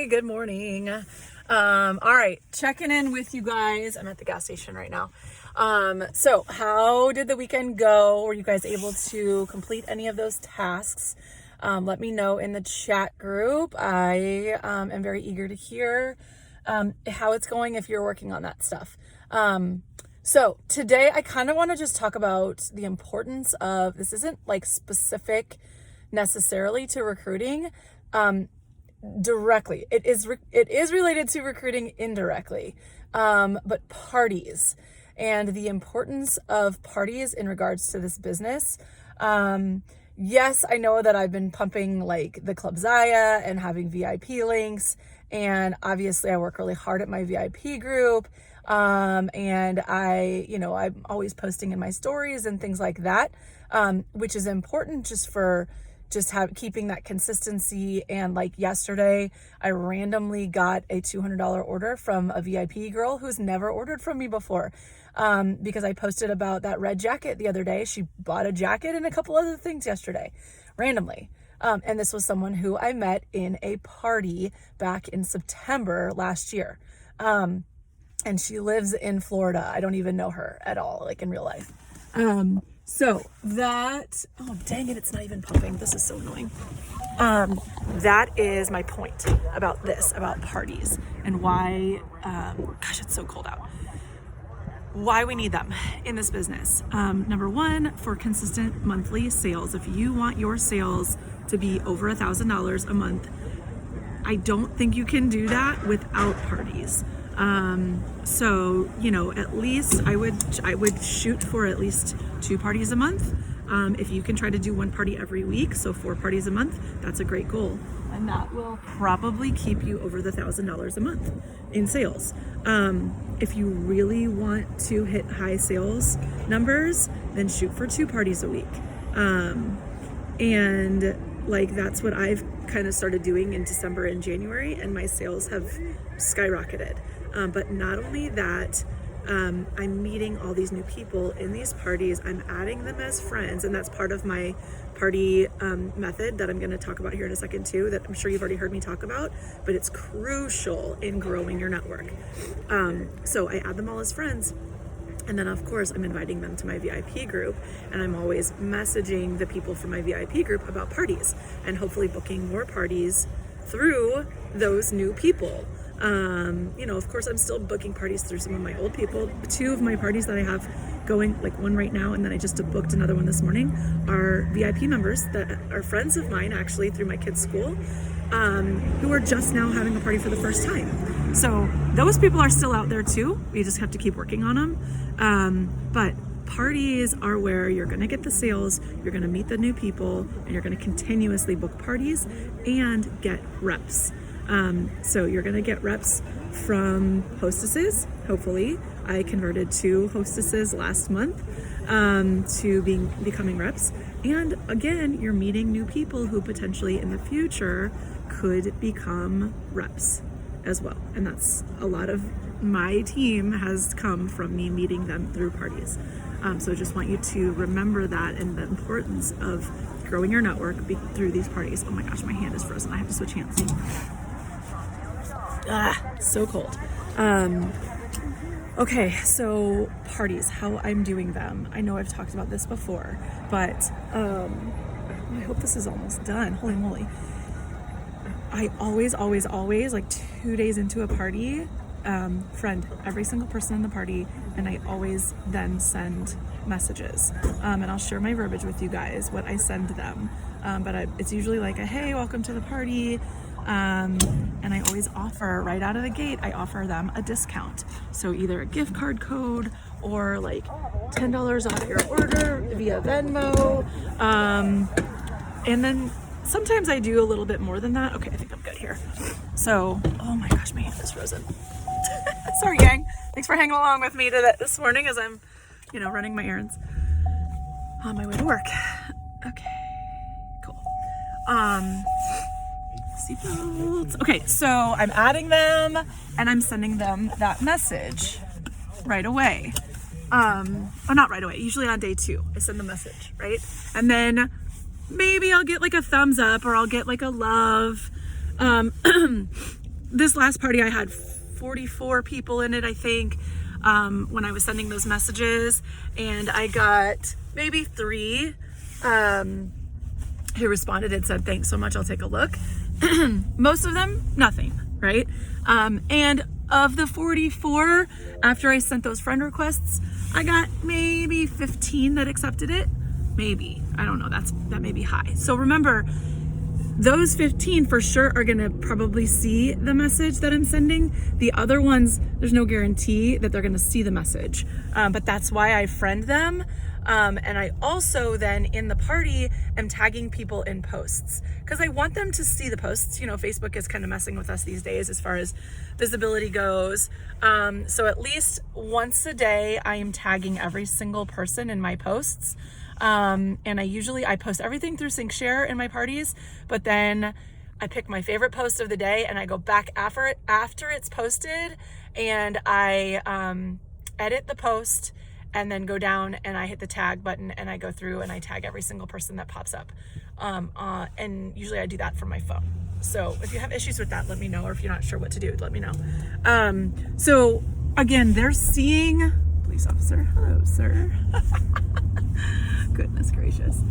Hey, good morning. All right, checking in with you guys. I'm at the gas station right now. So how did the weekend go? Were you guys able to complete any of those tasks? Let me know in the chat group. I am very eager to hear how it's going if you're working on that stuff. So today I kind of want to just talk about the importance of, this isn't like specific necessarily to recruiting, directly. It is related to recruiting indirectly, but parties and the importance of parties in regards to this business. Yes, I know that I've been pumping like the Club Zaya and having VIP links, and obviously I work really hard at my VIP group. And I'm always posting in my stories and things like that, which is important just for keeping that consistency. And like yesterday, I randomly got a $200 order from a VIP girl who's never ordered from me before, because I posted about that red jacket the other day. She bought a jacket and a couple other things yesterday, randomly. And this was someone who I met in a party back in September last year. And she lives in Florida. I don't even know her at all, like in real life. So that, oh, dang it, it's not even pumping. This is so annoying. That is my point about this, about parties and why, gosh, it's so cold out. Why we need them in this business. Number one, for consistent monthly sales. If you want your sales to be over $1,000 a month, I don't think you can do that without parties. So, at least I would shoot for at least 2 parties a month. If you can try to do 1 party every week, so 4 parties a month, that's a great goal. And that will probably keep you over the $1,000 a month in sales. If you really want to hit high sales numbers, then shoot for 2 parties a week. And like, that's what I've kind of started doing in December and January, and my sales have skyrocketed. But not only that, I'm meeting all these new people in these parties. I'm adding them as friends, and that's part of my party method that I'm going to talk about here in a second too, that I'm sure you've already heard me talk about, but it's crucial in growing your network. So I add them all as friends. And then of course I'm inviting them to my VIP group, and I'm always messaging the people from my VIP group about parties and hopefully booking more parties through those new people. Of course I'm still booking parties through some of my old people. 2 of my parties that I have going, like one right now, and then I just booked another one this morning, are VIP members that are friends of mine actually through my kids' school, who are just now having a party for the first time. So those people are still out there too. We just have to keep working on them. But parties are where you're going to get the sales, you're going to meet the new people, and you're going to continuously book parties and get reps. So you're going to get reps from hostesses. Hopefully, I converted 2 hostesses last month to becoming reps. And again, you're meeting new people who potentially in the future could become reps as well. And that's a lot of my team has come from me meeting them through parties. So I just want you to remember that and the importance of growing your network through these parties. Oh my gosh, my hand is frozen. I have to switch hands. So cold. Okay, so parties, how I'm doing them. I know I've talked about this before, but I hope this is almost done. Holy moly. I always, like 2 days into a party, friend every single person in the party, and I always then send messages. And I'll share my verbiage with you guys, what I send them. But it's usually like a, hey, welcome to the party. And I always offer, right out of the gate, I offer them a discount. So either a gift card code or like $10 off your order via Venmo. And then sometimes I do a little bit more than that. Okay, I think I'm good here. So, oh my gosh, my hand is frozen. Sorry, gang. Thanks for hanging along with me this morning as I'm, running my errands on my way to work. Okay, cool. Seatbelts. Okay, so I'm adding them and I'm sending them that message right away. Or not right away, usually on day 2, I send the message, right? And then maybe I'll get like a thumbs up or I'll get like a love. this last party I had 44 people in it, I think, when I was sending those messages, and I got maybe 3 who responded and said, thanks so much, I'll take a look. Most of them, nothing, right? And of the 44, after I sent those friend requests, I got maybe 15 that accepted it. Maybe, I don't know, that may be high. So remember, those 15 for sure are gonna probably see the message that I'm sending. The other ones, there's no guarantee that they're gonna see the message, but that's why I friend them. And I also then in the party am tagging people in posts because I want them to see the posts. You know, Facebook is kind of messing with us these days as far as visibility goes. So at least once a day, I am tagging every single person in my posts. And I post everything through SyncShare in my parties, but then I pick my favorite post of the day and I go back after it's posted, and I edit the post and then go down and I hit the tag button and I go through and I tag every single person that pops up. And usually I do that from my phone. So if you have issues with that, let me know, or if you're not sure what to do, let me know. So again, they're seeing police officer. Hello, sir. Goodness gracious.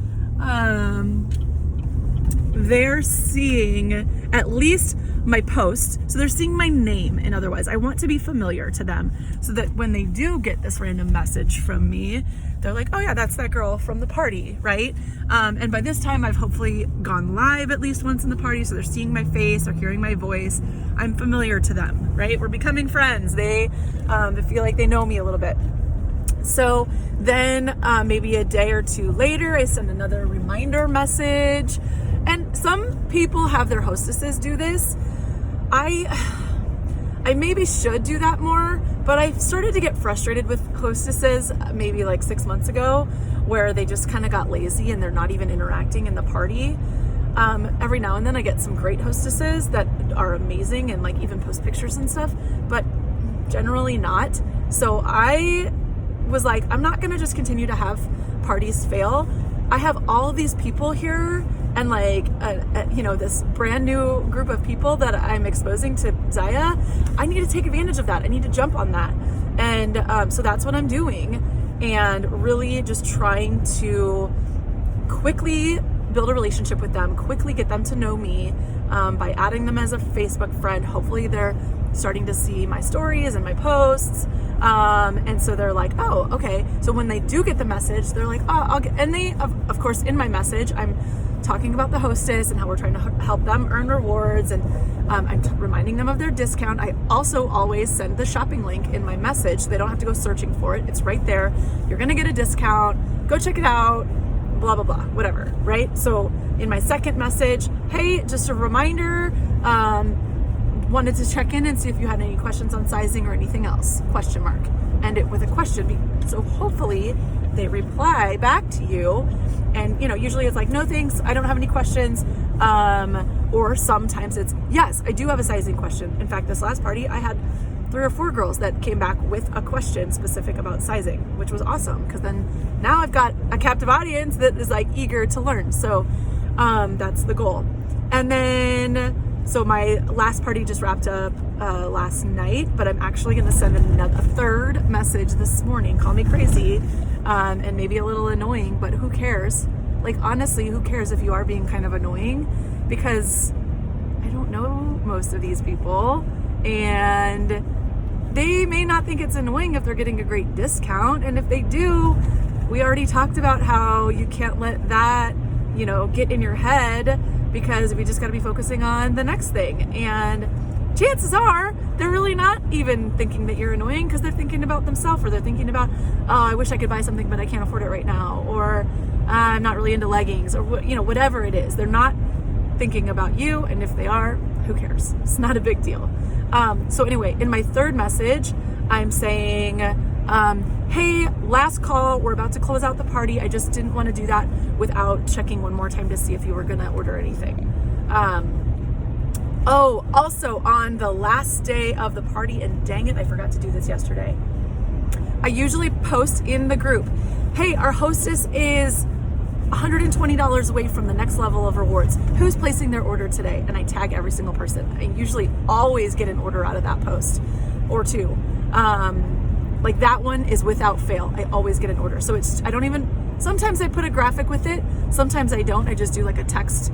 They're seeing at least my post. So they're seeing my name. And otherwise, I want to be familiar to them so that when they do get this random message from me, they're like, oh yeah, that's that girl from the party, right? And by this time, I've hopefully gone live at least once in the party. So they're seeing my face, they're hearing my voice. I'm familiar to them, right? We're becoming friends. They feel like they know me a little bit. So then maybe a day or two later, I send another reminder message. And some people have their hostesses do this. I maybe should do that more, but I started to get frustrated with hostesses maybe like 6 months ago, where they just kind of got lazy and they're not even interacting in the party. Every now and then I get some great hostesses that are amazing and like even post pictures and stuff, but generally not. So I was like, I'm not gonna just continue to have parties fail. I have all of these people here and like, this brand new group of people that I'm exposing to Zaya. I need to take advantage of that. I need to jump on that. And so that's what I'm doing, and really just trying to quickly build a relationship with them, quickly get them to know me by adding them as a Facebook friend. Hopefully they're starting to see my stories and my posts. And so they're like, oh, okay. So when they do get the message, they're like, oh, I'll get, and they, of course, in my message, I'm talking about the hostess and how we're trying to help them earn rewards. And I'm reminding them of their discount. I also always send the shopping link in my message. So they don't have to go searching for it. It's right there. You're going to get a discount. Go check it out. Blah, blah, blah, whatever. Right. So in my second message, hey, just a reminder, wanted to check in and see if you had any questions on sizing or anything else, ? End it with a question. So hopefully they reply back to you. And, usually it's like, no, thanks, I don't have any questions. Or sometimes it's, yes, I do have a sizing question. In fact, this last party, I had 3 or 4 girls that came back with a question specific about sizing, which was awesome. Because then now I've got a captive audience that is like eager to learn. So that's the goal. And then, so my last party just wrapped up last night, but I'm actually going to send a third message this morning. Call me crazy and maybe a little annoying, but who cares? Like, honestly, who cares if you are being kind of annoying? Because I don't know most of these people, and they may not think it's annoying if they're getting a great discount. And if they do, we already talked about how you can't let that, get in your head, because we just got to be focusing on the next thing. And chances are they're really not even thinking that you're annoying, because they're thinking about themselves, or they're thinking about, oh, I wish I could buy something, but I can't afford it right now. Or I'm not really into leggings, or whatever it is. They're not thinking about you. And if they are, who cares? It's not a big deal. So anyway, in my third message, I'm saying, hey, last call, we're about to close out the party. I just didn't want to do that without checking one more time to see if you were going to order anything. Also on the last day of the party, and dang it, I forgot to do this yesterday, I usually post in the group, hey, our hostess is $120 away from the next level of rewards. Who's placing their order today? And I tag every single person. I usually always get an order out of that post or two. Like that one is without fail. I always get an order. So sometimes I put a graphic with it. Sometimes I don't. I just do like a text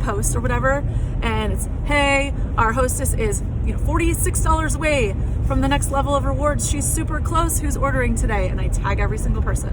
post or whatever. And it's, hey, our hostess is $46 away from the next level of rewards. She's super close. Who's ordering today? And I tag every single person.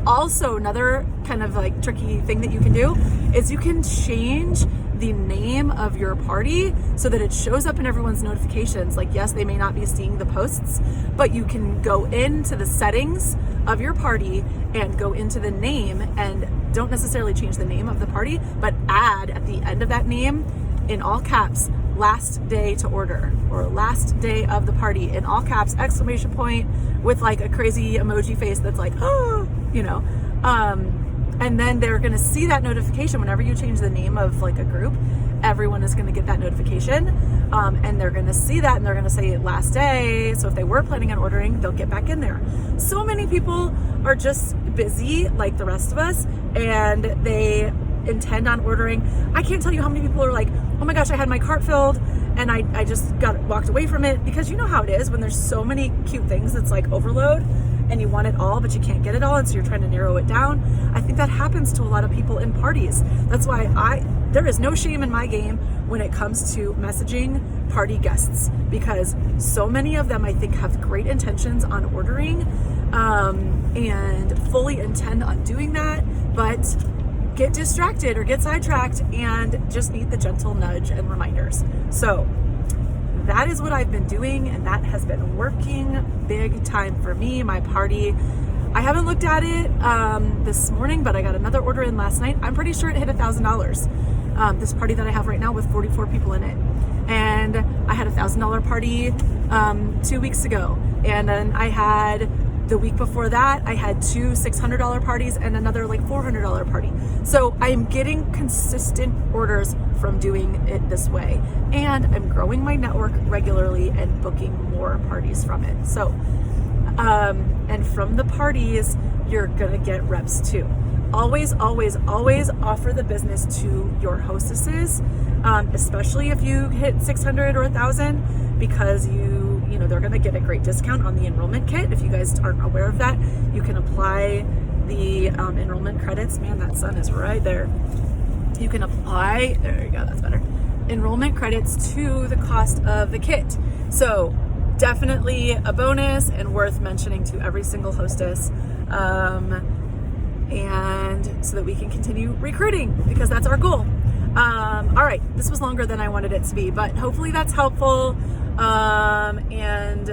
Also, another kind of like tricky thing that you can do is you can change the name of your party so that it shows up in everyone's notifications. Like, yes, they may not be seeing the posts, but you can go into the settings of your party and go into the name, and don't necessarily change the name of the party, but add at the end of that name in all caps, last day to order, or last day of the party in all caps, exclamation point with like a crazy emoji face that's like, oh, and then they're going to see that notification whenever you change the name of like a group. Everyone is going to get that notification, and they're going to see that, and they're going to say last day. So if they were planning on ordering, they'll get back in there. So many people are just busy like the rest of us, and they intend on ordering. I can't tell you how many people are like, oh my gosh, I had my cart filled and I just walked away from it, because you know how it is when there's so many cute things. It's like overload and you want it all, but you can't get it all, and so you're trying to narrow it down. I think that happens to a lot of people in parties. That's why there is no shame in my game when it comes to messaging party guests, because so many of them I think have great intentions on ordering, and fully intend on doing that, but get distracted or get sidetracked and just need the gentle nudge and reminders. So that is what I've been doing, and that has been working big time for me. My party, I haven't looked at it this morning, but I got another order in last night. I'm pretty sure it hit $1,000. This party that I have right now with 44 people in it. And I had $1,000 party 2 weeks ago. And then I had, the week before that, I had 2 $600 parties and another like $400 party. So I'm getting consistent orders from doing it this way. And I'm growing my network regularly and booking more parties from it. So, and from the parties, you're gonna get reps too. Always, always, always offer the business to your hostesses, especially if you hit 600 or 1,000, because they're going to get a great discount on the enrollment kit. If you guys aren't aware of that, you can apply the enrollment credits. Man, that sun is right there. You can apply, there you go, that's better, enrollment credits to the cost of the kit. So definitely a bonus and worth mentioning to every single hostess. And so that we can continue recruiting, because that's our goal. All right, this was longer than I wanted it to be, but hopefully that's helpful. And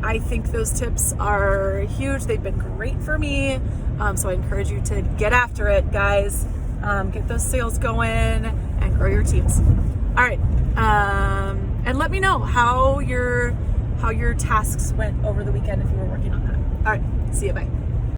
I think those tips are huge. They've been great for me. So I encourage you to get after it, guys. Get those sales going and grow your teams. All right. And let me know how your tasks went over the weekend if you were working on that. All right. See you. Bye.